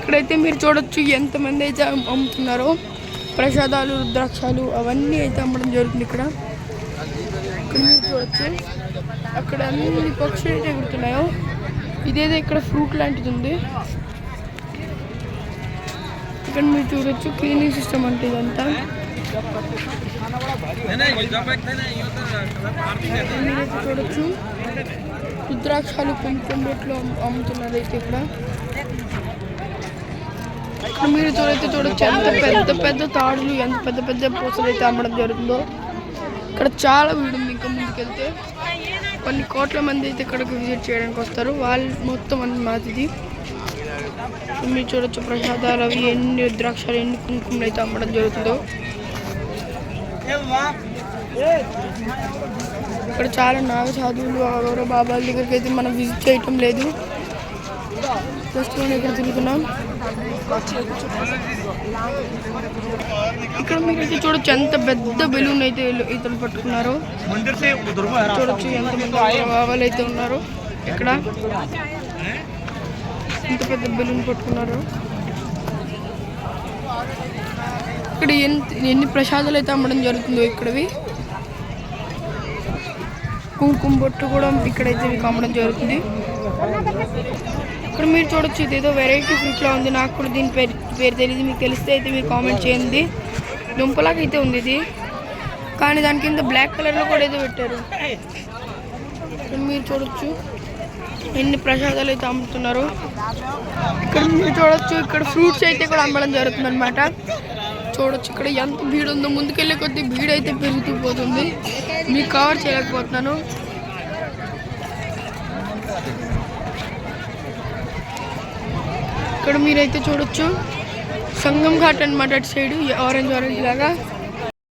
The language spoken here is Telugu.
ఇక్కడైతే మీరు చూడొచ్చు ఎంతమంది అయితే అమ్ముతున్నారో ప్రసాదాలు రుద్రాక్షాలు అవన్నీ అయితే అమ్మడం జరుగుతుంది. ఇక్కడ మీరు చూడొచ్చు అక్కడ అన్ని పక్షులు అయితే ఎగురుతున్నాయో. ఇదేదో ఇక్కడ ఫ్రూట్ లాంటిది ఉంది. ఇక్కడ మీరు చూడొచ్చు క్లీనింగ్ సిస్టమ్ అంటే ఇదంతా. మీరైతే చూడొచ్చు రుద్రాక్షాలు కుంకుమ బొట్లు అమ్ముతున్నారు అయితే ఇక్కడ. మీరు చూడొచ్చు ఎంత పెద్ద పెద్ద తాడులు, ఎంత పెద్ద పెద్ద పూసలు అయితే అమ్మడం జరుగుతుందో. ఇక్కడ చాలా వీడు ఉంది. ఇంకా ముందుకెళ్తే కొన్ని కోట్ల మంది అయితే ఇక్కడికి విజిట్ చేయడానికి వస్తారు. వాళ్ళు మొత్తం అన్ని మాదిది. మీరు చూడొచ్చు ప్రసాదాలు అవి ఎన్ని రుద్రాక్షాలు ఎన్ని కుంకుమలు అయితే అమ్మడం జరుగుతుందో. ఇక్కడ చాలా నాగ సాధువులు ఎవరో బాబాల దగ్గరికి అయితే మనం విజిట్ చేయటం లేదు. జస్ట్ మనం ఇక్కడ తిరుగుతున్నాం. ఇక్కడ మీరైతే చూడొచ్చు ఎంత పెద్ద బెలూన్ అయితే ఇతను పట్టుకున్నారు. చూడొచ్చు ఎంతమంది బాబాలు అయితే ఉన్నారు ఇక్కడ. ఎంత పెద్ద బెలూన్ పట్టుకున్నారు. ఇక్కడ ఎన్ని ప్రసాదాలు అయితే అమ్మడం జరుగుతుందో. ఇక్కడవి కుంకుమ బొట్టు కూడా ఇక్కడైతే మీకు అమ్మడం జరుగుతుంది. ఇక్కడ మీరు చూడొచ్చు ఇదేదో వెరైటీ ఫ్రూట్లా ఉంది. నాకు కూడా దీని పేరు తెలియదు. మీకు తెలిస్తే అయితే మీరు కామెంట్ చేయండి. దుంపలాగా అయితే ఉంది ఇది, కానీ దాని కింద బ్లాక్ కలర్లో కూడా ఏదో పెట్టారు. ఇక్కడ మీరు చూడొచ్చు ఎన్ని ప్రసాదాలు అయితే అమ్ముతున్నారు. ఇక్కడ మీరు చూడొచ్చు ఇక్కడ ఫ్రూట్స్ అయితే కూడా అమ్మడం జరుగుతుంది అనమాట. చూడొచ్చు ఇక్కడ ఎంత భీడు ఉందో. ముందుకెళ్ళే కొద్దీ భీడు అయితే పెరుగుతూ పోతుంది. మీకు కవర్ చేయలేకపోతున్నాను. ఇక్కడ మీరైతే చూడొచ్చు సంగం ఘాట్ అనమాట. అటు సైడ్ ఆరెంజ్ లాగా